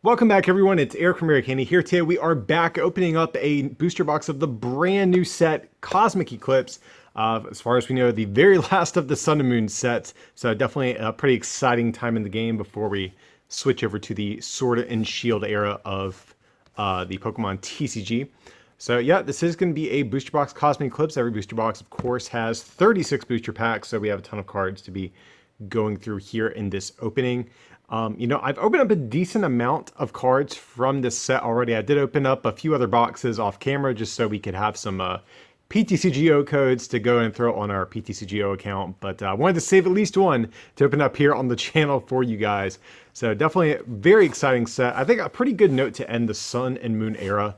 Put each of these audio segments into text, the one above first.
Welcome back, everyone. It's Eric from Eric Handy here. Today we are back opening up a booster box of the brand new set Cosmic Eclipse. As far as we know, the very last of the Sun and Moon sets. So definitely a pretty exciting time in the game before we switch over to the Sword and Shield era of the Pokemon TCG. So yeah, this is going to be a booster box Cosmic Eclipse. Every booster box, of course, has 36 booster packs. So we have a ton of cards to be going through here in this opening. I've opened up a decent amount of cards from this set already. I did open up a few other boxes off camera just so we could have some PTCGO codes to go and throw on our PTCGO account. But I wanted to save at least one to open up here on the channel for you guys. So definitely a very exciting set. I think a pretty good note to end the Sun and Moon era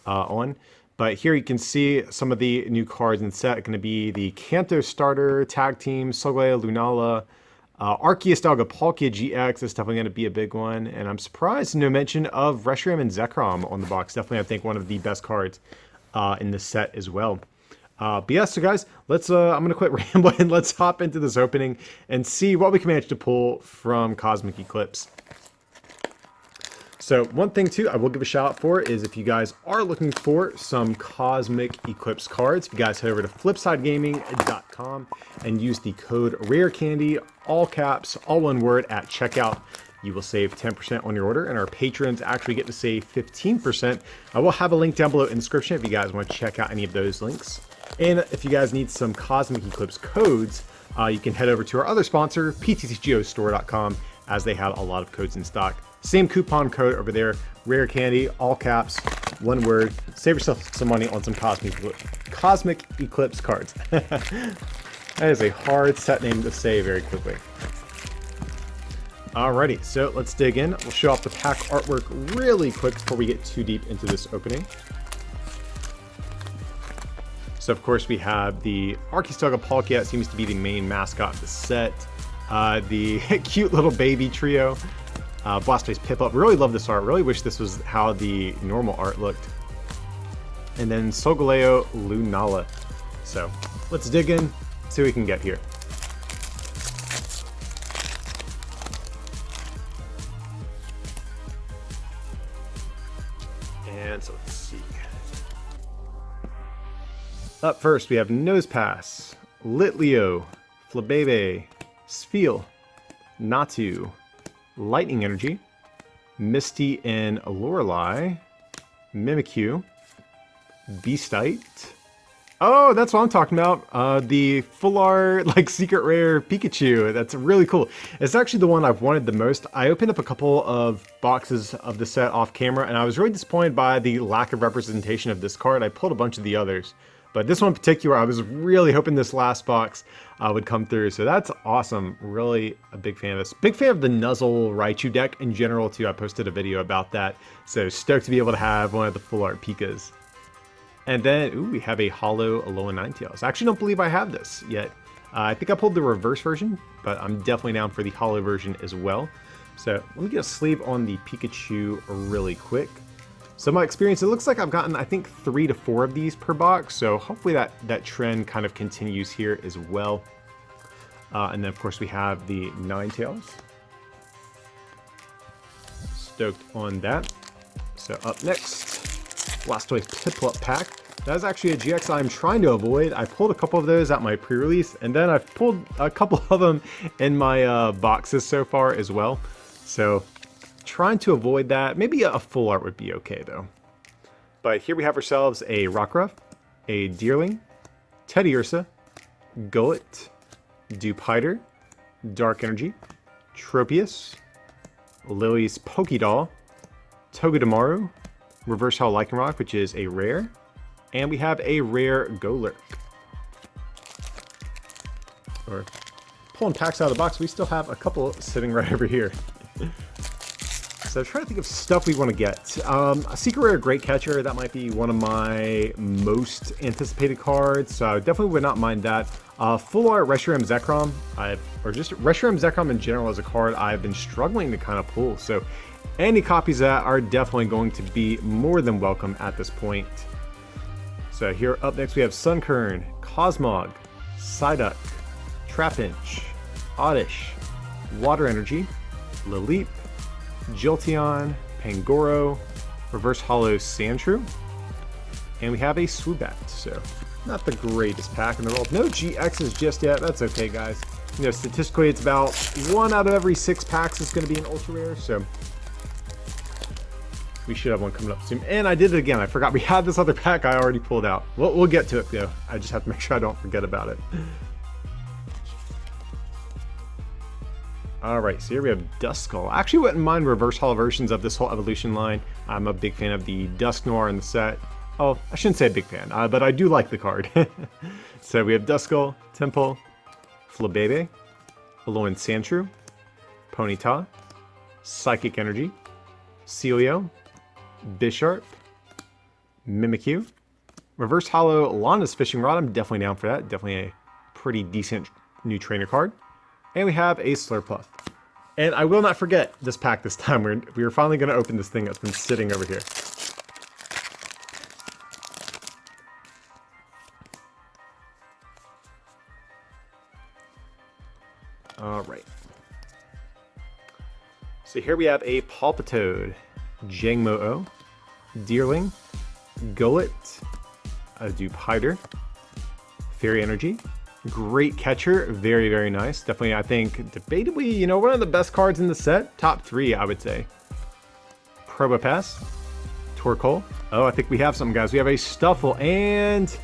on. But here you can see some of the new cards in the set. Going to be the Kanto starter, tag team, Silvally Lunala, Arceus Dialga Palkia GX is definitely going to be a big one, and I'm surprised no mention of Reshiram Zekrom on the box. Definitely, I think, one of the best cards in this set as well. But yeah, so guys, let's. I'm going to quit rambling. Let's hop into this opening and see what we can manage to pull from Cosmic Eclipse. So one thing too, I will give a shout out for is if you guys are looking for some Cosmic Eclipse cards, if you guys head over to flipsidegaming.com and use the code RARECANDY, all caps, all one word at checkout, you will save 10% on your order, and our patrons actually get to save 15%. I will have a link down below in the description if you guys want to check out any of those links. And if you guys need some Cosmic Eclipse codes, you can head over to our other sponsor, ptcgostore.com, as they have a lot of codes in stock. Same coupon code over there, Rare Candy, all caps, one word. Save yourself some money on some Cosmic Eclipse cards. That is a hard set name to say very quickly. Alrighty, so let's dig in. We'll show off the pack artwork really quick before we get too deep into this opening. So of course we have the Arceus Dialga Palkia. It seems to be the main mascot of the set. The cute little baby trio. Blastoise Piplup. Really love this art. Really wish this was how the normal art looked. And then Silvally Lunala. So let's dig in, see what we can get here. And so let's see. Up first we have Nosepass, Litleo, Flabebe, Spheal, Natu, Lightning Energy, Misty and Lorelei, Mimikyu, Beastite. Oh, that's what I'm talking about. The full art, like secret rare Pikachu. That's really cool. It's actually the one I've wanted the most. I opened up a couple of boxes of the set off camera, and I was really disappointed by the lack of representation of this card. I pulled a bunch of the others, but this one in particular, I was really hoping this last box would come through. So that's awesome. Really a big fan of this. Big fan of the Nuzzle Raichu deck in general too. I posted a video about that. So stoked to be able to have one of the full art Pikas. And then, ooh, we have a holo Alolan Ninetales. I actually don't believe I have this yet. I think I pulled the reverse version, but I'm definitely down for the holo version as well. So let me get a sleeve on the Pikachu really quick. So my experience, it looks like I've gotten, I think, 3 to 4 of these per box. So hopefully that trend kind of continues here as well. And then, of course, we have the Ninetales. Stoked on that. So up next, Blastoise Piplup Pack. That's actually a GX I'm trying to avoid. I pulled a couple of those at my pre-release, and then I've pulled a couple of them in my boxes so far as well. So trying to avoid that. Maybe a full art would be okay though. But here we have ourselves a Rockruff, a Deerling, Teddiursa, Gullet, Dewpider, Dark Energy, Tropius, Lily's Pokédoll, Togedemaru, Reverse Holo Lycanroc, which is a rare, and we have a rare Golurk. Or pulling packs out of the box, we still have a couple sitting right over here. So trying to think of stuff we want to get. A secret rare Great Catcher, that might be one of my most anticipated cards, so I definitely would not mind that. Full art Reshiram Zekrom, or just Reshiram Zekrom in general as a card I've been struggling to kind of pull, so any copies of that are definitely going to be more than welcome at this point. So here up next we have Sunkern, Cosmog, Psyduck, Trapinch, Oddish, Water Energy, Lileep, Jolteon, Pangoro, Reverse Hollow Sandshrew, and we have a Swoobat. So not the greatest pack in the world. No GXs just yet. That's okay, guys. You know, statistically, it's about 1 out of every 6 packs is going to be an ultra rare. So we should have one coming up soon. And I did it again. I forgot we had this other pack I already pulled out. We'll get to it though. I just have to make sure I don't forget about it. Alright, so here we have Duskull. I actually wouldn't mind reverse holo versions of this whole evolution line. I'm a big fan of the Dusknoir in the set. Oh, I shouldn't say a big fan, but I do like the card. So we have Duskull, Temple, Flabebe, Alolan Sandshrew, Ponyta, Psychic Energy, Celio, Bisharp, Mimikyu, Reverse Holo Lancaster Fishing Rod. I'm definitely down for that. Definitely a pretty decent new trainer card. And we have a Slurpuff. And I will not forget this pack this time. We are finally going to open this thing that's been sitting over here. Alright. So here we have a Palpitoad, Jangmo-O, Deerling, Gullet, a Dewpider, Fairy Energy. Great catcher, very, very nice. Definitely, I think, debatably, you know, one of the best cards in the set. Top 3, I would say. Probopass, Torkoal. Oh, I think we have something, guys. We have a Stuffle, and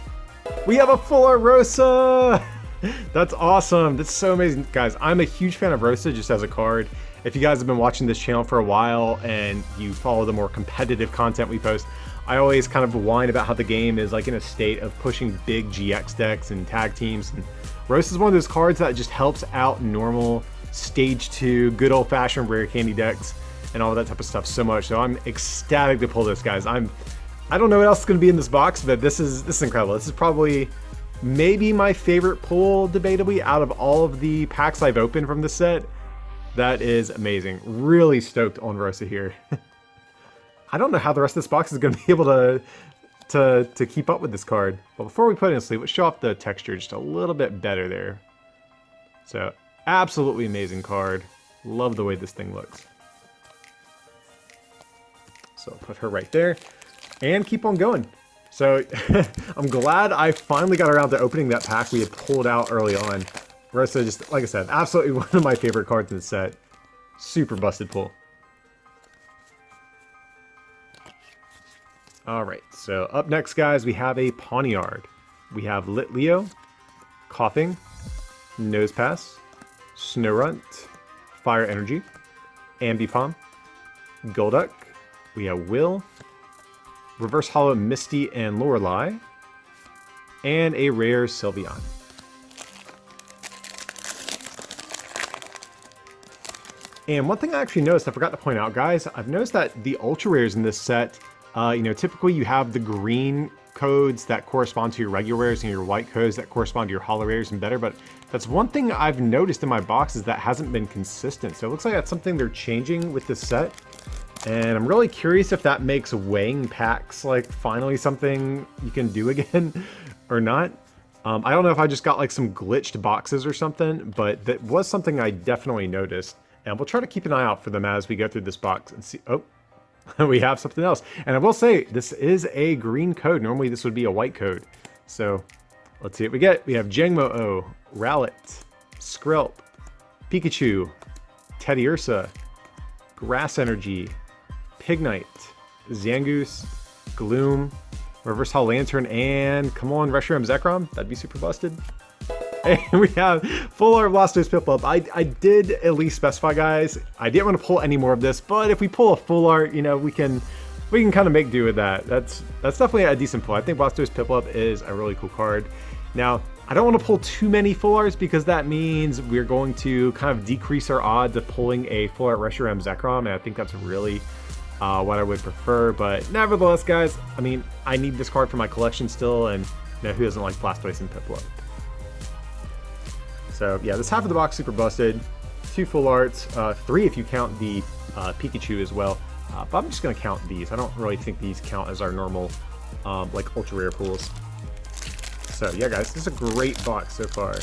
we have a full art Rosa! That's awesome. That's so amazing. Guys, I'm a huge fan of Rosa just as a card. If you guys have been watching this channel for a while and you follow the more competitive content we post, I always kind of whine about how the game is like in a state of pushing big GX decks and tag teams. And Rosa is one of those cards that just helps out normal stage 2, good old fashioned rare candy decks and all that type of stuff so much. So I'm ecstatic to pull this, guys. I don't know what else is going to be in this box, but this is incredible. This is probably maybe my favorite pull, debatably, out of all of the packs I've opened from this set. That is amazing. Really stoked on Rosa here. I don't know how the rest of this box is going to be able to keep up with this card. But before we put it in sleeve, let's show off the texture just a little bit better there. So, absolutely amazing card. Love the way this thing looks. So I'll put her right there and keep on going. So I'm glad I finally got around to opening that pack we had pulled out early on. Rosa, just like I said, absolutely one of my favorite cards in the set. Super busted pull. Alright, so up next, guys, we have a Pawniard. We have Litleo, Coughing, Nosepass, Snorunt, Fire Energy, Ambipom, Golduck. We have Will, Reverse Holo Misty and Lorelei, and a rare Sylveon. And one thing I actually noticed, I forgot to point out, guys, I've noticed that the ultra rares in this set, you know, typically you have the green codes that correspond to your regular rares and your white codes that correspond to your holo rares and better, but that's one thing I've noticed in my boxes that hasn't been consistent. So it looks like that's something they're changing with this set. And I'm really curious if that makes weighing packs like finally something you can do again or not. I don't know if I just got like some glitched boxes or something, but that was something I definitely noticed. And we'll try to keep an eye out for them as we go through this box and see. Oh, we have something else. And I will say, this is a green code. Normally this would be a white code. So let's see what we get. We have Jangmo-O, Rowlet, Skrelp, Pikachu, Teddiursa, Grass Energy, Pignite, Zangoose, Gloom, Reverse Holo Lantern, and come on, Reshiram Zekrom. That'd be super busted. And we have full art Blastoise Piplup. I did at least specify, guys. I didn't want to pull any more of this, but if we pull a full art, you know, we can kind of make do with that. That's definitely a decent pull. I think Blastoise Piplup is a really cool card. Now, I don't want to pull too many full arts because that means we're going to kind of decrease our odds of pulling a full art Reshiram Zekrom, and I think that's really what I would prefer. But nevertheless, guys, I mean, I need this card for my collection still, and you know, who doesn't like Blastoise and Piplup? So yeah, this half of the box super busted. 2 full arts, 3 if you count the Pikachu as well. But I'm just gonna count these. I don't really think these count as our normal like ultra rare pulls. So yeah, guys, this is a great box so far.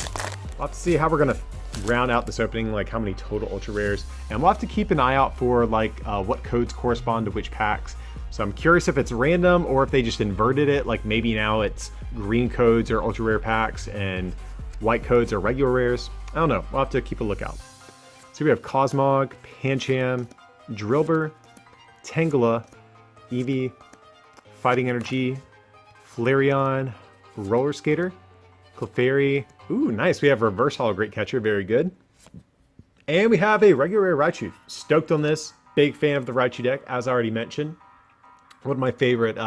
We'll have to see how we're gonna round out this opening, like how many total ultra rares, and we'll have to keep an eye out for like what codes correspond to which packs. So I'm curious if it's random or if they just inverted it, like maybe now it's green codes or ultra rare packs and white codes are regular rares. I don't know, we'll have to keep a lookout. So we have Cosmog, Pancham, Drillbur, Tangela, Eevee, Fighting Energy, Flareon, Roller Skater, Clefairy. Ooh, nice. We have Reverse Hollow Great Catcher. Very good. And we have a regular rare Raichu. Stoked on this. Big fan of the Raichu deck, as I already mentioned. One of my favorite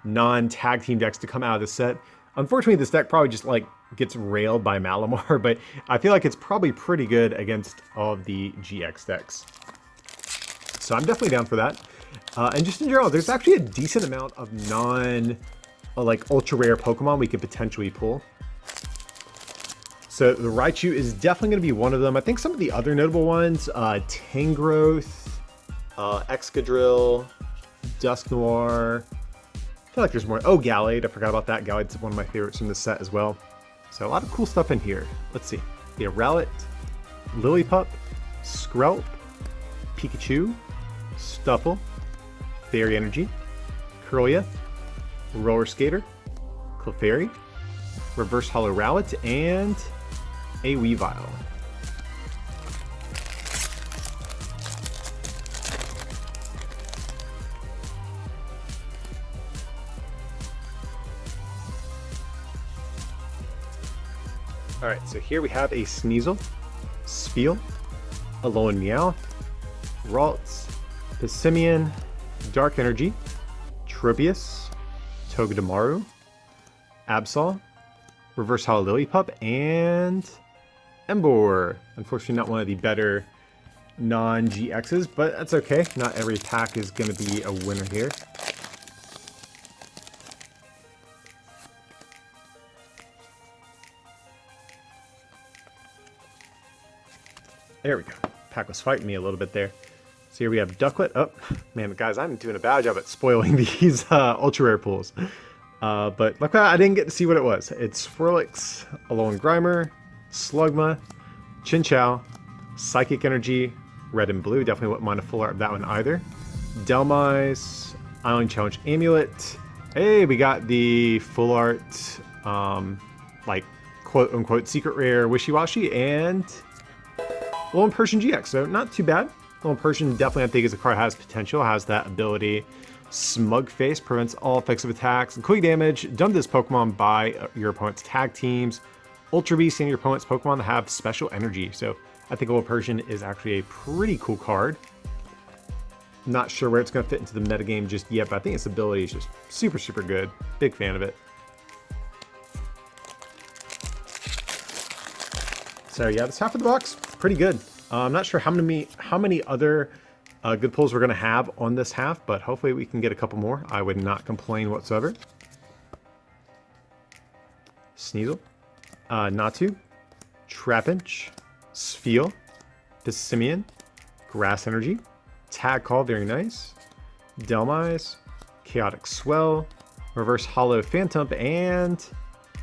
non-tag team decks to come out of this set. Unfortunately, this deck probably just like gets railed by Malamar, but I feel like it's probably pretty good against all of the GX decks. So I'm definitely down for that. And just in general, there's actually a decent amount of like ultra rare Pokemon we could potentially pull. So the Raichu is definitely going to be one of them. I think some of the other notable ones, Tangrowth, Excadrill, Dusknoir. I feel like there's more. Oh, Gallade. I forgot about that. Gallade's one of my favorites from this set as well. So a lot of cool stuff in here. Let's see. We have Rowlet, Lillipup, Skrelp, Pikachu, Stuffle, Fairy Energy, Curlia, Roller Skater, Clefairy, Reverse Hollow Rowlet, and a Weavile. Alright, so here we have a Sneasel, Spheal, Alolan Meowth, Ralts, Pissimian, Dark Energy, Tropius, Togedemaru, Absol, Reverse Hollow Lillipup, and Emboar. Unfortunately, not one of the better non-GXs, but that's okay. Not every pack is going to be a winner here. There we go. Pack was fighting me a little bit there. So here we have Ducklet. Oh, man, guys, I'm doing a bad job at spoiling these ultra rare pools. But luckily, I didn't get to see what it was. It's Swirlix, Alolan Grimer, Slugma, Chinchou, Psychic Energy, Red and Blue. Definitely wouldn't mind a full art of that one either. Delmise, Island Challenge Amulet. Hey, we got the full art, like, quote-unquote secret rare Wishiwashi, and Alolan Persian GX. So not too bad. Alolan Persian definitely, I think, is a card that has potential, has that ability. Smug Face prevents all effects of attacks and quick damage done to this Pokemon by your opponent's tag teams. Ultra Beast and your opponent's Pokemon that have special energy. So I think Alolan Persian is actually a pretty cool card. Not sure where it's going to fit into the metagame just yet, but I think its ability is just super, super good. Big fan of it. So yeah, this half of the box, pretty good. I'm not sure how many other good pulls we're going to have on this half, but hopefully we can get a couple more. I would not complain whatsoever. Sneasel, Natu, Trapinch, Spheal, Pissimian, Grass Energy, Tag Call, very nice, Delmise, Chaotic Swell, Reverse Hollow Phantom, and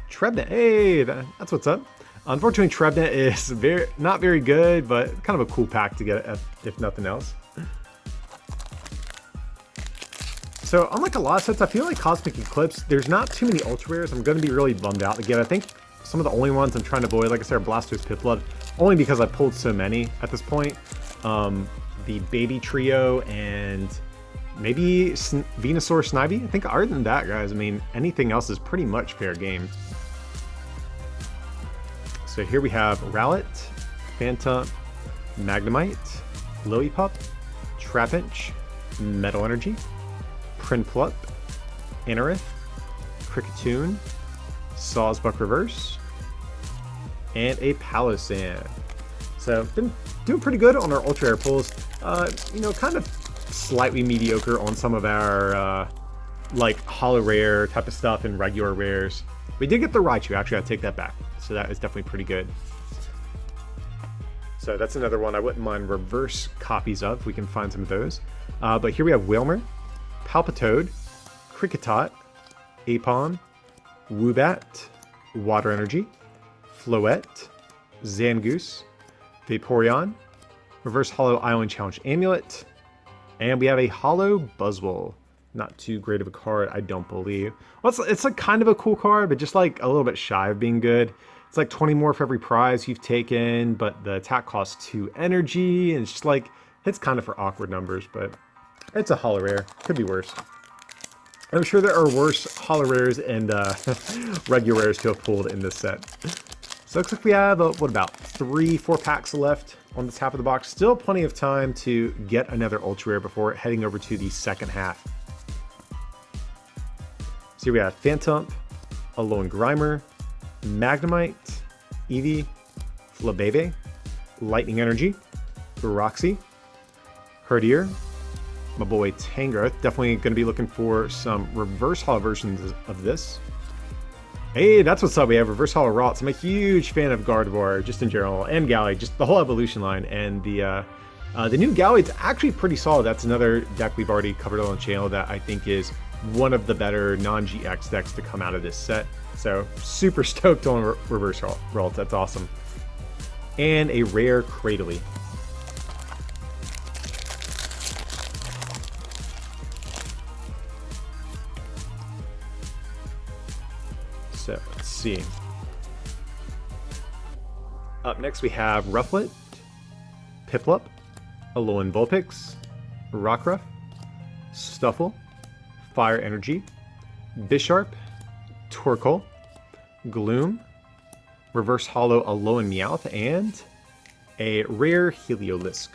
Trevenant. Hey, that's what's up. Unfortunately, Trevenant is not very good, but kind of a cool pack to get, if nothing else. So, unlike a lot of sets, I feel like Cosmic Eclipse, there's not too many ultra rares. I'm going to be really bummed out. Again, I think some of the only ones I'm trying to avoid, like I said, are Blastoise, Piplup, only because I pulled so many at this point. The Baby Trio and maybe Venusaur, Snivy. I think other than that, guys, I mean, anything else is pretty much fair game. So here we have Rowlet, Phantom, Magnemite, Lillipup, Trapinch, Metal Energy, Prinplup, Anorith, Kricketune, Sawsbuck Reverse, and a Palossand. So been doing pretty good on our ultra rare pulls. You know, kind of slightly mediocre on some of our like holo rare type of stuff and regular rares. We did get the Raichu, actually, I take that back. So that is definitely pretty good. So that's another one I wouldn't mind reverse copies of, if we can find some of those. But here we have Wilmer, Palpitoad, Kricketot, Apom, Woobat, Water Energy, Floette, Zangoose, Vaporeon, Reverse Hollow Island Challenge Amulet, and we have a Hollow Buzzwole. Not too great of a card, I don't believe. Well, it's like kind of a cool card, but just like a little bit shy of being good. It's like 20 more for every prize you've taken, but the attack costs 2 energy, and it's just like, it's kind of for awkward numbers, but it's a holo rare. Could be worse. I'm sure there are worse holo rares and regular rares to have pulled in this set. So it looks like we have, what about 3-4 packs left on this half of the box. Still plenty of time to get another ultra rare before heading over to the second half. So here we have Phantump, Alolan Grimer, Magnemite, Eevee, Flabebe, Lightning Energy, Roxy, Herdier, my boy Tangrowth. Definitely going to be looking for some reverse holo versions of this. Hey, that's what's up. We have reverse holo Ralts. I'm a huge fan of Gardevoir, just in general, and Galley, just the whole evolution line. And the new Galley's actually pretty solid. That's another deck we've already covered on the channel that I think is one of the better non-GX decks to come out of this set. So super stoked on reverse Ralts. That's awesome. And a rare Cradily. So let's see. Up next we have Rufflet, Piplup, Alolan Vulpix, Rockruff, Stuffle, Fire Energy, Bisharp, Torkoal, Gloom, Reverse Hollow Alolan Meowth, and a rare Heliolisk.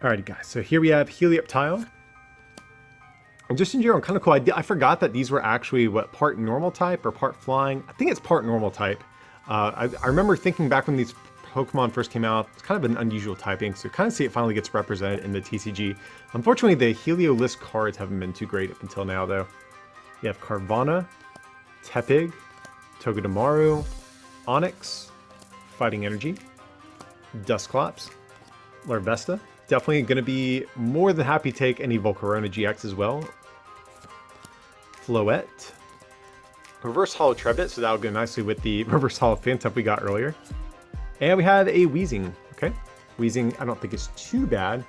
Alrighty guys, so here we have Helioptile. And just in general, kind of cool. I forgot that these were actually, what, part normal type or part flying? I think it's part normal type. I remember thinking back when these Pokemon first came out, it's kind of an unusual typing, so kind of see it finally gets represented in the TCG. Unfortunately, the Heliolisk cards haven't been too great up until now, though. You have Carvanha, Tepig, Togedemaru, Onix, Fighting Energy, Dusclops, Larvesta. Definitely going to be more than happy to take any Volcarona GX as well. Floette. Reverse Hollow Trebbit, so that'll go nicely with the Reverse Hollow Phantump we got earlier. And we have a Weezing. Okay. Weezing, I don't think is too bad.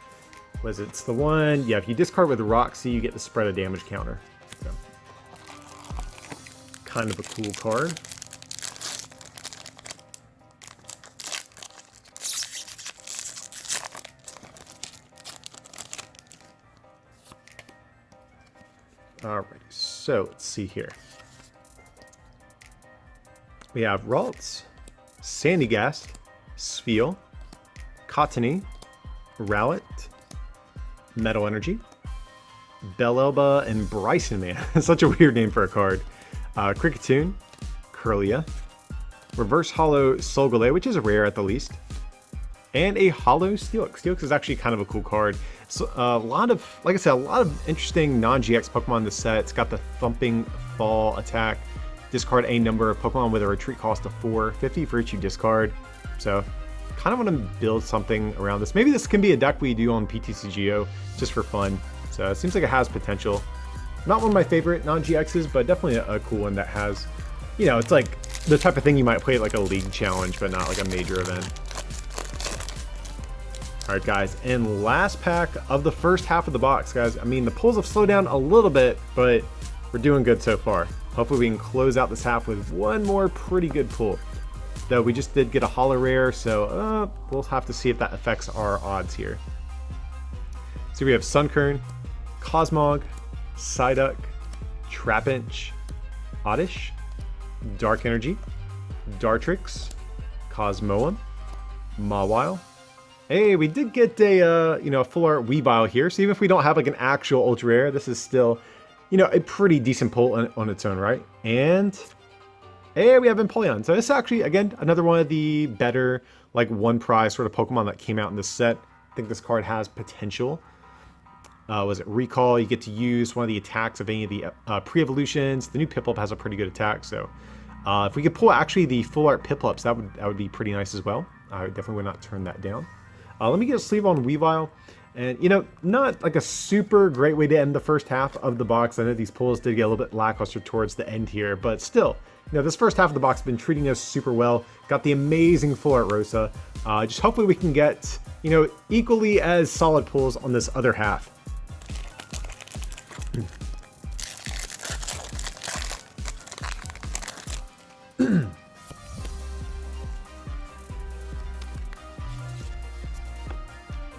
It's the one, yeah, if you discard with Roxy, you get the spread of damage counter. So, kind of a cool card. Alrighty, so let's see here. We have Ralts, Sandygast, Spheal, Cottony, Rowlet, Metal Energy, Bellelba, and Bryson, man. Such a weird name for a card. Kricketune, Kirlia, Reverse Hollow Solgaleo, which is a rare at the least, and a Hollow Steelix. Steelix is actually kind of a cool card. So a lot of, like I said, a lot of interesting non-GX Pokemon in this set. It's got the Thumping Fall attack. Discard a number of Pokemon with a retreat cost of 450 for each you discard. So kind of want to build something around this. Maybe this can be a deck we do on PTCGO just for fun. So it seems like it has potential. Not one of my favorite non-GXs, but definitely a cool one that has, you know, it's like the type of thing you might play at like a league challenge, but not like a major event. All right, guys, and last pack of the first half of the box, guys. I mean, the pulls have slowed down a little bit, but we're doing good so far. Hopefully we can close out this half with one more pretty good pull. Though we just did get a holo rare, so we'll have to see if that affects our odds here. So we have Sunkern, Cosmog, Psyduck, Trapinch, Oddish, Dark Energy, Dartrix, Cosmoem, Mawile. Hey, we did get a, you know, a full art Weavile here, so even if we don't have like an actual ultra rare, this is still, you know, a pretty decent pull on its own, right? And hey, we have Empoleon. So this is actually, again, another one of the better, like, one prize sort of Pokemon that came out in this set. I think this card has potential. Was it Recall? You get to use one of the attacks of any of the pre-evolutions. The new Piplup has a pretty good attack, so if we could pull actually the full art Piplups, that would be pretty nice as well. I definitely would not turn that down. Let me get a sleeve on Weavile. And, you know, not like a super great way to end the first half of the box. I know these pulls did get a little bit lackluster towards the end here, but still, you know, this first half of the box has been treating us super well. Got the amazing full art Rosa. Just hopefully we can get, you know, equally as solid pulls on this other half.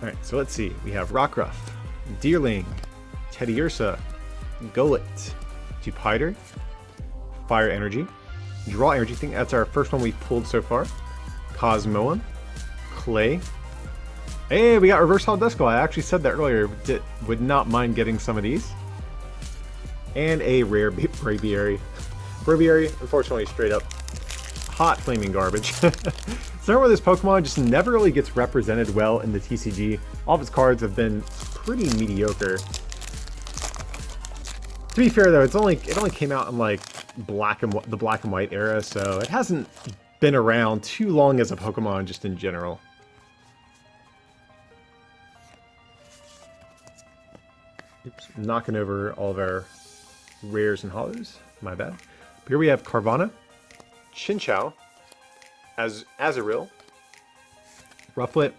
Alright, so let's see. We have Rockruff, Deerling, Teddiursa, Golett, Dewpider, Fire Energy, Draw Energy. I think that's our first one we've pulled so far. Cosmoem, Clay. Hey, we got Reverse Hollow Duskull. I actually said that earlier. Would not mind getting some of these. And a rare Braviary. Braviary, unfortunately, straight up hot flaming garbage. Starting with this Pokemon, just never really gets represented well in the TCG. All of its cards have been pretty mediocre. To be fair though, it only came out in like the black and white era, so it hasn't been around too long as a Pokemon just in general. Oops, knocking over all of our rares and hollows. My bad. Here we have Carvanha, Chinchou, Azurill, Rufflet,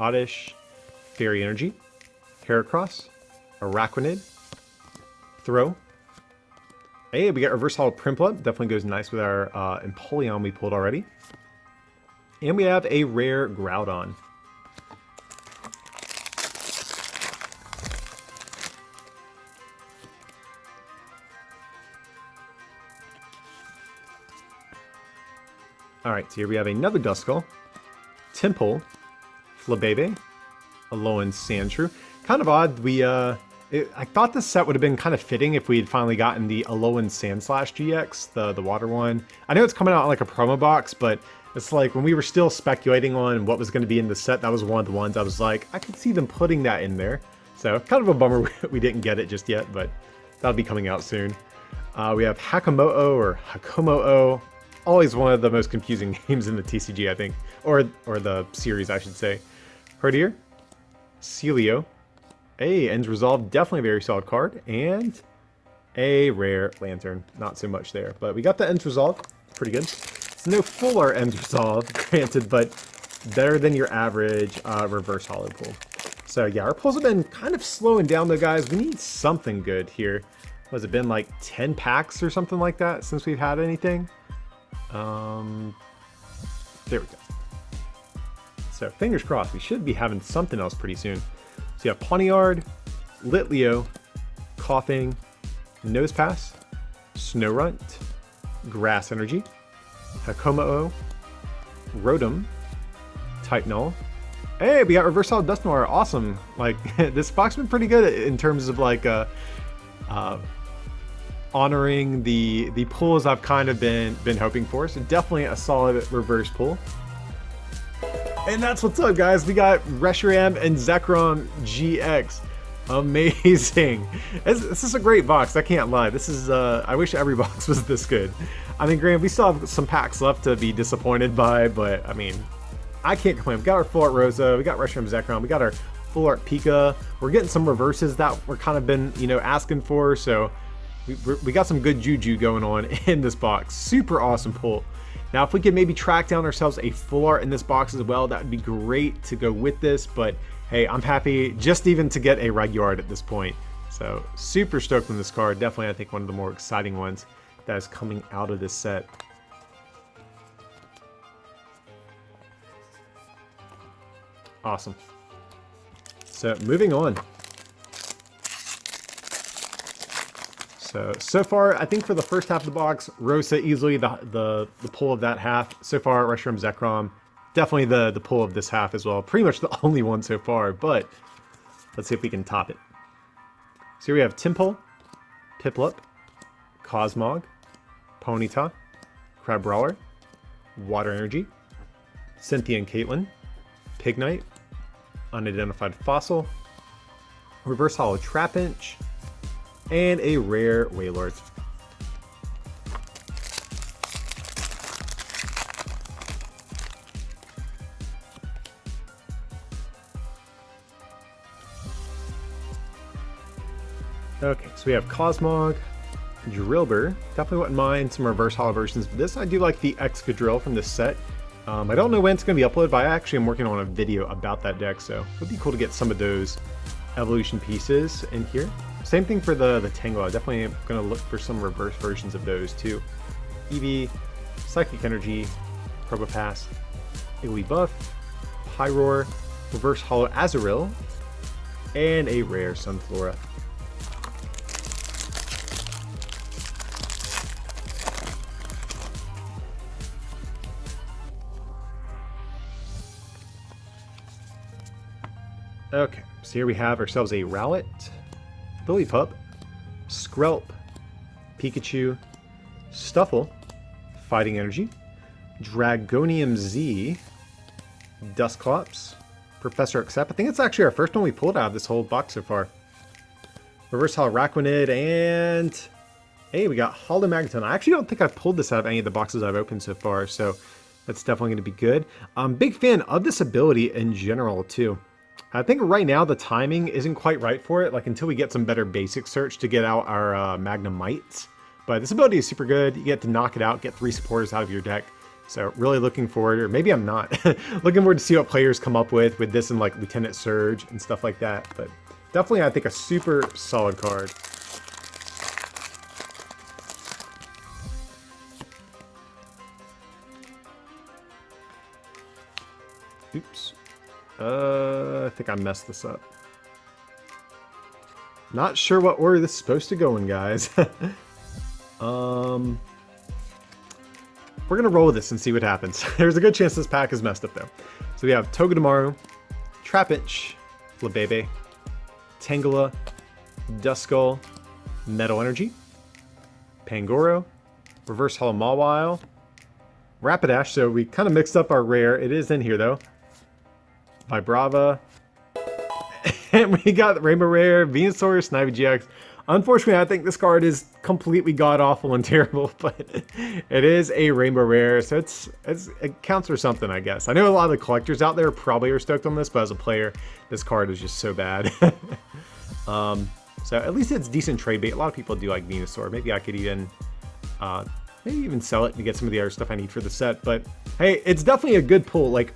Oddish, Fairy Energy, Heracross, Araquanid, Throw. Hey, we got Reverse Hollow Piplup. Definitely goes nice with our Empoleon we pulled already. And we have a rare Groudon. Alright, so here we have another Duskull, Temple, Flabebe, Alolan Sandshrew. Kind of odd, I thought this set would have been kind of fitting if we had finally gotten the Alolan Sandslash GX, the water one. I know it's coming out in like a promo box, but it's like when we were still speculating on what was going to be in the set, that was one of the ones I was like, I could see them putting that in there. So kind of a bummer we didn't get it just yet, but that'll be coming out soon. We have Hakamo'o or Hakomo'o. Always one of the most confusing names in the TCG, I think. Or the series, I should say. Herdier, Celio, a Ends Resolve, definitely a very solid card, and a rare Lantern. Not so much there, but we got the Ends Resolve. Pretty good. It's no full art Ends Resolve, granted, but better than your average reverse hollow pull. So yeah, our pulls have been kind of slowing down though, guys. We need something good here. What has it been, like 10 packs or something like that since we've had anything? There we go. So fingers crossed, we should be having something else pretty soon. So you have Pawniard, Litleo, Coughing, Nosepass, Snorunt, Grass Energy, Hakomo'o, Rotom, Type Null. Hey, we got Reverse Hollow Dusknoir. Awesome. Like, this box has been pretty good in terms of like honoring the pulls I've kind of been hoping for. So definitely a solid reverse pull. And that's what's up, guys. We got Reshiram Zekrom GX. Amazing. This is a great box. I can't lie. This is, I wish every box was this good. I mean, granted, we still have some packs left to be disappointed by, but I mean, I can't complain. We got our full art Rosa, we got Reshiram Zekrom, we got our full art Pika. We're getting some reverses that we're kind of been, you know, asking for. So we got some good juju going on in this box. Super awesome pull. Now, if we could maybe track down ourselves a full art in this box as well, that would be great to go with this. But hey, I'm happy just even to get a regular art at this point. So super stoked on this card. Definitely, I think one of the more exciting ones that is coming out of this set. Awesome. So moving on. So far, I think for the first half of the box, Rosa easily the pull of that half. So far, Reshiram Zekrom, definitely the pull of this half as well. Pretty much the only one so far, but let's see if we can top it. So here we have Temple, Piplup, Cosmog, Ponyta, Crabrawler, Water Energy, Cynthia and Caitlin, Pignite, Unidentified Fossil, Reverse Hollow Trapinch, and a rare Wailord. Okay, so we have Cosmog, Drillbur. Definitely wouldn't mind some reverse holo versions of this. I do like the Excadrill from this set. I don't know when it's going to be uploaded, but I actually am working on a video about that deck, so it would be cool to get some of those evolution pieces in here. Same thing for the Tangela. Definitely going to look for some reverse versions of those too. Eevee, Psychic Energy, Probopass, Igglybuff, Pyroar, reverse holo Azurill, and a rare Sunflora. Okay, so here we have ourselves a Rowlet, Lillipup, Skrelp, Pikachu, Stuffle, Fighting Energy, Dragonium Z, Dusclops, Professor Accept. I think it's actually our first one we pulled out of this whole box so far. Reverse Holo Raquanid, and hey, we got Holo Magneton. I actually don't think I've pulled this out of any of the boxes I've opened so far, so that's definitely going to be good. I'm a big fan of this ability in general too. I think right now the timing isn't quite right for it, like until we get some better basic search to get out our Magnemites. But this ability is super good. You get to knock it out, get 3 supporters out of your deck. So really looking forward, or maybe I'm not, looking forward to see what players come up with this and like Lieutenant Surge and stuff like that. But definitely I think a super solid card. Oops. I think I messed this up. Not sure what order this is supposed to go in, guys. We're gonna roll with this and see what happens. There's a good chance this pack is messed up though. So we have Togedemaru, Trapinch, Flabebe, Tangela, Duskull, Metal Energy, Pangoro, Reverse Holo Mawile, Rapidash. So we kind of mixed up our rare. It is in here though. Vibrava, and we got Rainbow Rare, Venusaur, Snivy GX. Unfortunately, I think this card is completely god-awful and terrible, but it is a Rainbow Rare, so it counts for something, I guess. I know a lot of the collectors out there probably are stoked on this, but as a player, this card is just so bad. So at least it's decent trade bait. A lot of people do like Venusaur. Maybe I could even sell it to get some of the other stuff I need for the set, but hey, it's definitely a good pull. Like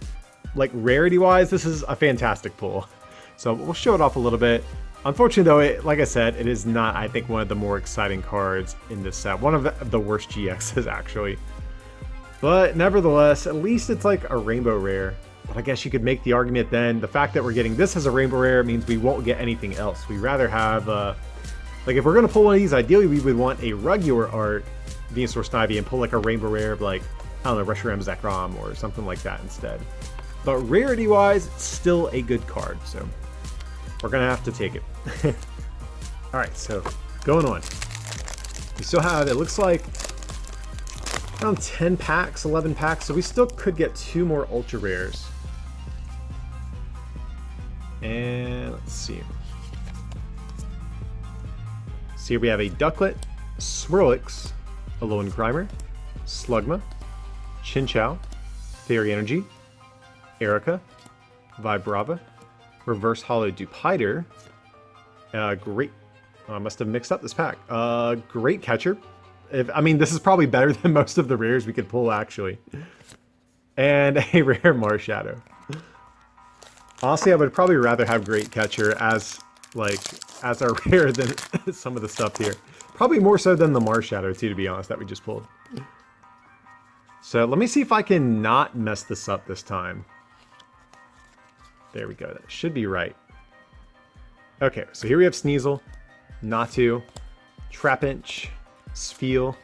rarity-wise, this is a fantastic pull. So we'll show it off a little bit. Unfortunately, though, like I said, it is not, I think, one of the more exciting cards in this set. One of the worst GXs, actually. But nevertheless, at least it's like a Rainbow Rare. But I guess you could make the argument then, the fact that we're getting this as a Rainbow Rare means we won't get anything else. We'd rather have, like if we're going to pull one of these, ideally we would want a regular art Venusaur Snivy and pull like a Rainbow Rare of like, I don't know, Reshiram Zekrom or something like that instead. But rarity-wise, it's still a good card, so we're going to have to take it. Alright, so going on. We still have, it looks like, around 10 packs, 11 packs, so we still could get 2 more Ultra Rares. And let's see. So here we have a Ducklet, Swirlix, Alolan Grimer, Slugma, Chinchou, Fairy Energy, Erica, Vibrava, Reverse Holo Dupiter, great, I must have mixed up this pack, Great Catcher. I mean, this is probably better than most of the rares we could pull, actually. And a rare Marshadow. Honestly, I would probably rather have Great Catcher as a rare than some of the stuff here. Probably more so than the Marshadow, too, to be honest, that we just pulled. So let me see if I can not mess this up this time. There we go. That should be right. Okay, so here we have Sneasel, Natu, Trapinch, Spheal,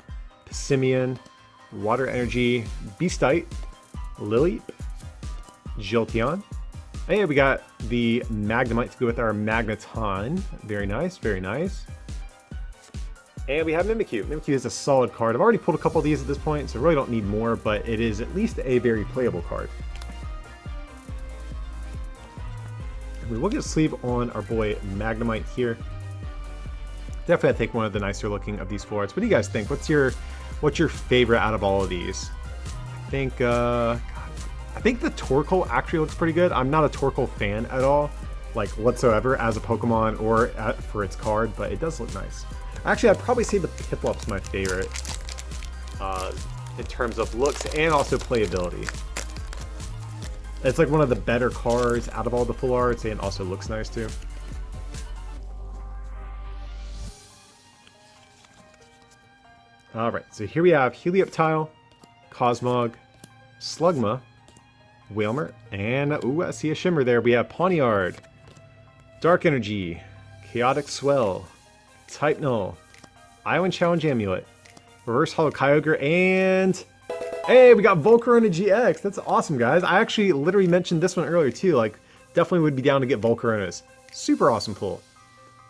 Pissimian, Water Energy, Beastite, Lilip, Jolteon. Hey, we got the Magnemite to go with our Magneton. Very nice, very nice. And we have Mimikyu. Mimikyu is a solid card. I've already pulled a couple of these at this point, so I really don't need more, but it is at least a very playable card. We will get a sleeve on our boy Magnemite here. Definitely, I think one of the nicer looking of these fours. What do you guys think? What's your favorite out of all of these? I think the Torkoal actually looks pretty good. I'm not a Torkoal fan at all. like whatsoever as a Pokemon or for its card, but it does look nice. Actually, I'd probably say the Piplup's my favorite in terms of looks and also playability. It's like one of the better cards out of all the full arts, and also looks nice too. Alright, so here we have Helioptile, Cosmog, Slugma, Whalmer, and ooh, I see a shimmer there. We have Pawniard, Dark Energy, Chaotic Swell, Type Null, Iowan Challenge Amulet, Reverse Hollow Kyogre, and hey, we got Volcarona GX. That's awesome, guys. I actually literally mentioned this one earlier too. Like, definitely would be down to get Volcaronas. Super awesome pull.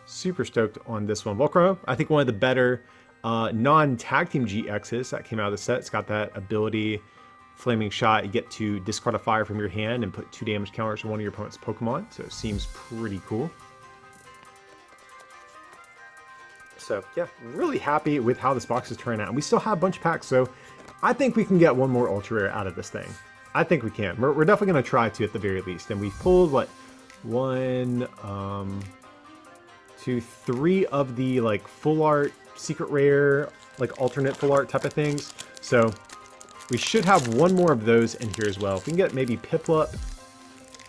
Super stoked on this one. Volcarona, I think one of the better non-tag team GXs that came out of the set. It's got that ability, Flaming Shot. You get to discard a fire from your hand and put 2 damage counters on one of your opponent's Pokemon. So it seems pretty cool. So yeah, really happy with how this box is turning out. And we still have a bunch of packs, so I think we can get one more Ultra Rare out of this thing. I think we can. We're definitely going to try to at the very least. And we've pulled, what, 1, 2, 3 of the like full art, secret rare, like alternate full art type of things. So we should have one more of those in here as well. If we can get maybe Piplup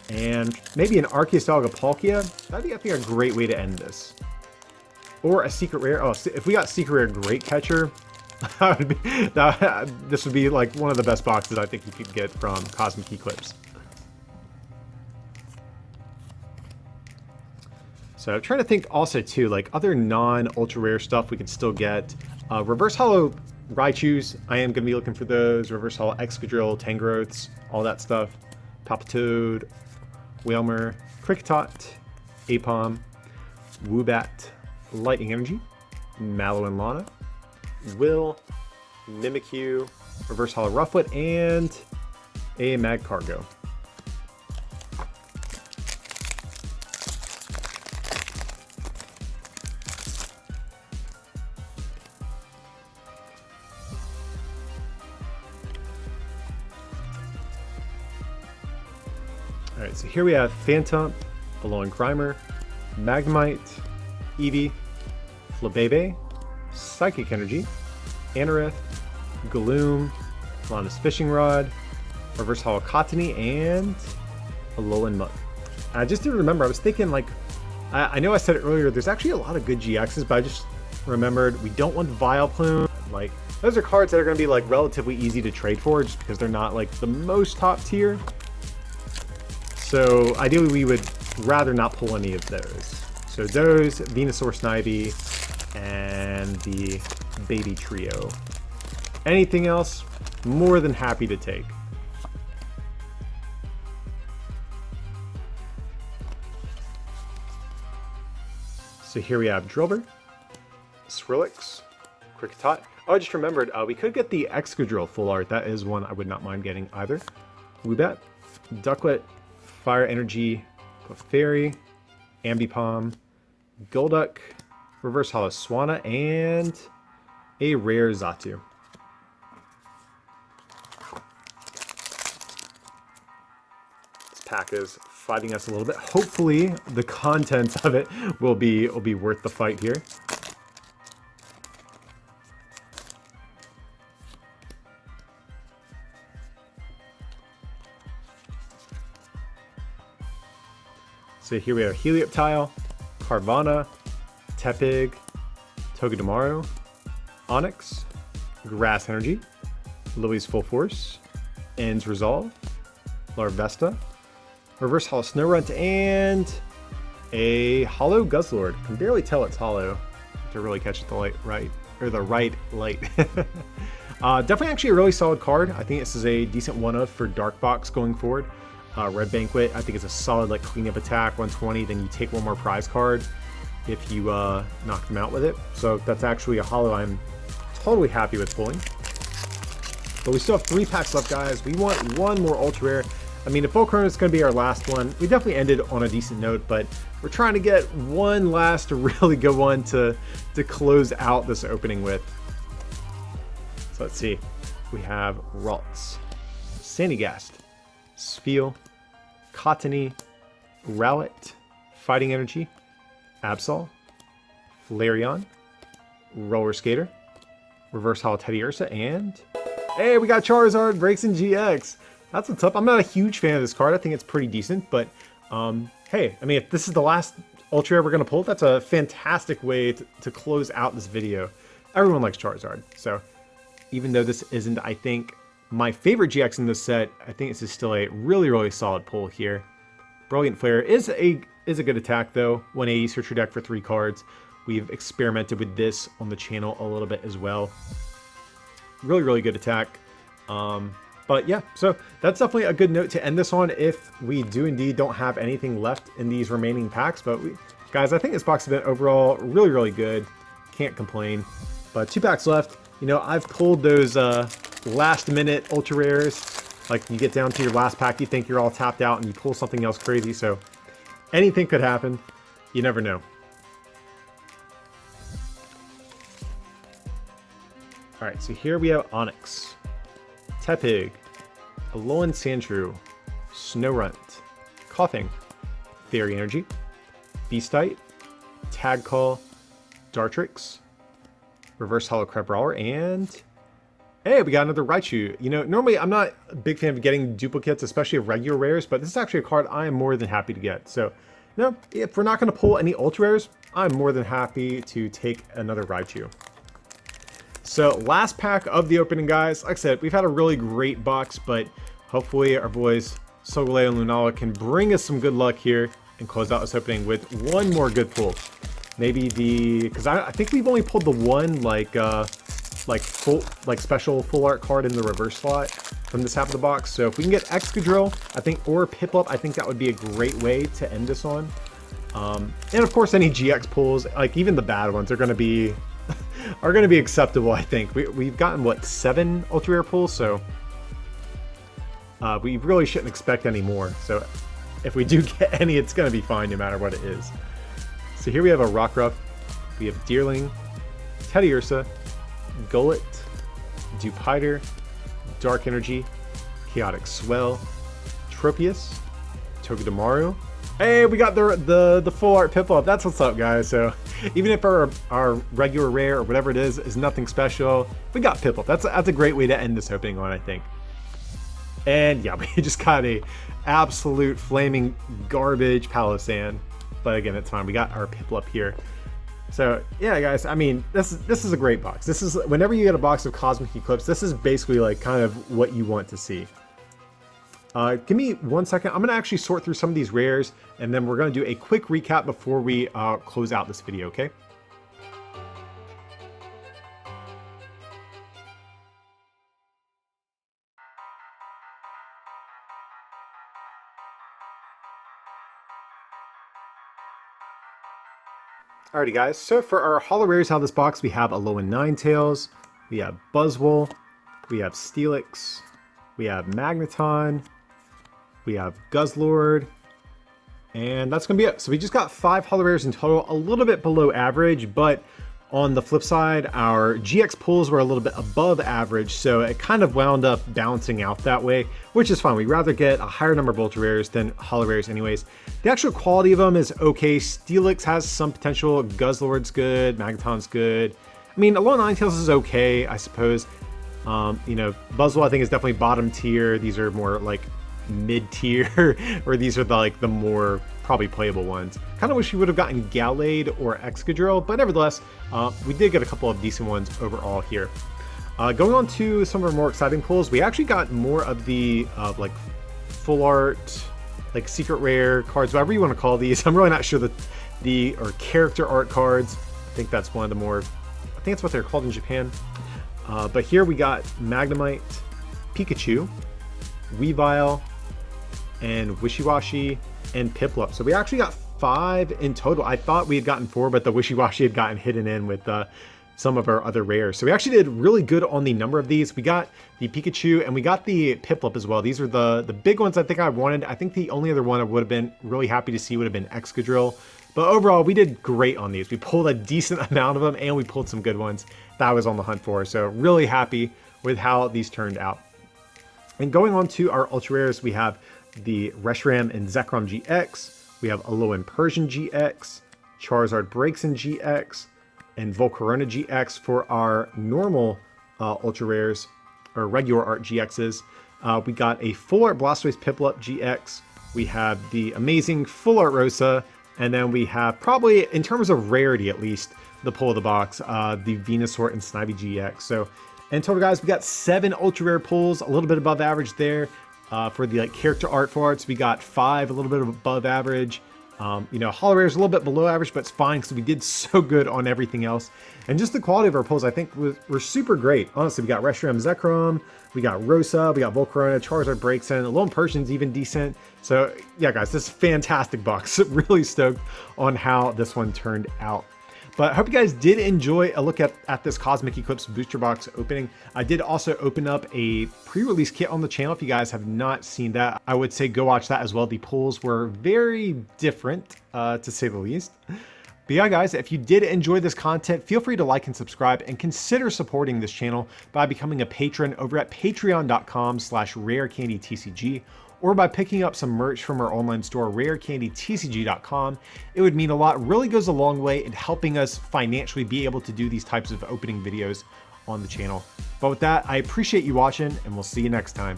and maybe an Arceus Dialga Palkia, that'd be, I think, a great way to end this. Or a secret rare. Oh, if we got secret rare Great Catcher, this would be like one of the best boxes I think you could get from Cosmic Eclipse. So I'm trying to think also too, like other non-ultra rare stuff we can still get. Reverse Hollow Raichus, I am going to be looking for those. Reverse Hollow Excadrill, Tangrowths, all that stuff. Palpitoad, Whalmer, Kricketot, Apom, Woobat, Lightning Energy, Mallow and Lana, Will, Mimikyu, Reverse Hollow Rufflet, and a Magcargo. Alright, so here we have Phantom, Alolan Grimer, Magnemite, Eevee, Flabebe, Psychic Energy, Anorith, Gloom, Lana's Fishing Rod, Reverse Hollow Cottony, and Alolan Muk. I just didn't remember, I was thinking like, I know I said it earlier, there's actually a lot of good GXs, but I just remembered we don't want Vileplume. Like, those are cards that are going to be like relatively easy to trade for just because they're not like the most top tier. So ideally we would rather not pull any of those. So those, Venusaur Snivy, and the Baby Trio. Anything else, more than happy to take. So here we have Drillbur, Skrillex, Kricketot. Oh, I just remembered, we could get the Excadrill full art. That is one I would not mind getting either. Woobat, Ducklet, Fire Energy, Clefairy, Ambipom, Golduck, Reverse Hollow Swanna, and a rare Xatu. This pack is fighting us a little bit. Hopefully the contents of it will be worth the fight here. So here we have Helioptile, Carvana, Tepig, Togedemaru, Onyx, Grass Energy, Lily's Full Force, End's Resolve, Larvesta, Reverse Hollow Snorunt, and a Hollow Guzzlord. Can barely tell it's hollow to really catch the light right, or the right light. Definitely actually a really solid card. I think this is a decent one-of for Dark Box going forward. Red Banquet, I think it's a solid like cleanup attack, 120, then you take one more prize card if you knock them out with it. So that's actually a holo I'm totally happy with pulling. But we still have 3 packs left, guys. We want one more ultra rare. I mean, if Volcarona is going to be our last one, we definitely ended on a decent note, but we're trying to get one last really good one to close out this opening with. So let's see. We have Ralts, Sandygast, Spheal, Cottony, Rowlet, Fighting Energy, Absol, Flareon, Roller Skater, Reverse Holo Teddiursa, and hey, we got Charizard Breaks in GX. That's what's up. I'm not a huge fan of this card. I think it's pretty decent, but hey, I mean, if this is the last Ultra Rare we're going to pull, that's a fantastic way to close out this video. Everyone likes Charizard, so even though this isn't, I think, my favorite GX in this set, I think this is still a really, really solid pull here. Brilliant Flare is a good attack, though. 180 search your deck for 3 cards. We've experimented with this on the channel a little bit as well. Really, really good attack. But yeah, so that's definitely a good note to end this on if we do indeed don't have anything left in these remaining packs. But guys, I think this box has been overall really, really good. Can't complain. But 2 packs left. You know, I've pulled those last minute ultra rares. Like you get down to your last pack, you think you're all tapped out and you pull something else crazy. So anything could happen. You never know. Alright, so here we have Onyx, Tepig, Alolan Sandshrew, Snorunt, Coughing, Fairy Energy, Beastite, Tag Call, Dartrix, Reverse Holo Crabrawler, and hey, we got another Raichu. You know, normally I'm not a big fan of getting duplicates, especially of regular rares, but this is actually a card I am more than happy to get. So, you know, if we're not going to pull any ultra rares, I'm more than happy to take another Raichu. So, last pack of the opening, guys. Like I said, we've had a really great box, but hopefully our boys Solgaleo and Lunala can bring us some good luck here and close out this opening with one more good pull. Maybe because I think we've only pulled the one special full art card in the reverse slot from this half of the box. So if we can get Excadrill, I think, or Piplup, I think that would be a great way to end this on. And of course, any GX pulls, like even the bad ones, are going to be acceptable. I think we've gotten what, 7 ultra rare pulls, so we really shouldn't expect any more. So if we do get any, it's going to be fine no matter what it is. So here we have a Rockruff, we have Deerling, Teddiursa, Gullet, Dewpider, Dark Energy, Chaotic Swell, Tropius, Togedemaru. Hey, we got the full art Piplup. That's what's up, guys. So even if our regular rare or whatever it is nothing special, we got Piplup. That's a great way to end this opening on, I think. And yeah, we just got a absolute flaming garbage Palossand. But again, it's fine. We got our Piplup here. So yeah, guys, I mean, this is a great box. This is, whenever you get a box of Cosmic Eclipse, this is basically like kind of what you want to see. Give me 1 second. I'm going to actually sort through some of these rares, and then we're going to do a quick recap before we close out this video, okay? Alrighty, guys, so for our holo rares out of this box, we have Alolan Ninetales, we have Buzzwole, we have Steelix, we have Magneton, we have Guzzlord, and that's going to be it. So we just got 5 holo rares in total, a little bit below average, but on the flip side, our GX pulls were a little bit above average, so it kind of wound up balancing out that way, which is fine. We'd rather get a higher number of ultra rares than holo rares anyways. The actual quality of them is okay. Steelix has some potential, Guzzlord's good, Magneton's good. I mean, Alolan Ninetales is okay, I suppose. You know, Buzzwole I think is definitely bottom tier. These are more like mid-tier, or these are the more probably playable ones. Kind of wish we would have gotten Gallade or Excadrill, but nevertheless, we did get a couple of decent ones overall here. Going on to some of our more exciting pulls, we actually got more of the like full art, like secret rare cards, whatever you want to call these. I'm really not sure or character art cards. I think that's one of the more, I think that's what they're called in Japan. But here we got Magnemite, Pikachu, Weavile, and Wishiwashi, and Piplup. So we actually got 5 in total. I thought we had gotten 4, but the Wishiwashi had gotten hidden in with some of our other rares. So we actually did really good on the number of these. We got the Pikachu and we got the Piplup as well. These are the big ones I think I wanted. I think the only other one I would have been really happy to see would have been Excadrill. But overall, we did great on these. We pulled a decent amount of them and we pulled some good ones that I was on the hunt for. So really happy with how these turned out. And going on to our ultra rares, we have the Reshiram and Zekrom GX. We have Alolan Persian GX, Charizard Braixen GX, and Volcarona GX for our normal ultra rares, or regular art GXs. We got a full art Blastoise Piplup GX. We have the amazing full art Rosa, and then we have, probably in terms of rarity at least, the pull of the box, the Venusaur and Snivy GX. So in total, guys, we got 7 ultra rare pulls, a little bit above average there. For the character art for arts, we got 5, a little bit above average. You know, holo rare is a little bit below average, but it's fine because we did so good on everything else. And just the quality of our pulls, I think, were super great. Honestly, we got Reshiram Zekrom, we got Rosa, we got Volcarona, Charizard Braixen, Alolan Persian's even decent. So yeah, guys, this is a fantastic box. Really stoked on how this one turned out. But I hope you guys did enjoy a look at this Cosmic Eclipse booster box opening. I did also open up a pre-release kit on the channel. If you guys have not seen that, I would say go watch that as well. The pulls were very different, to say the least. But yeah, guys, if you did enjoy this content, feel free to like and subscribe, and consider supporting this channel by becoming a patron over at patreon.com/rarecandytcg, or by picking up some merch from our online store, rarecandytcg.com. It would mean a lot, really goes a long way in helping us financially be able to do these types of opening videos on the channel. But with that, I appreciate you watching, and we'll see you next time.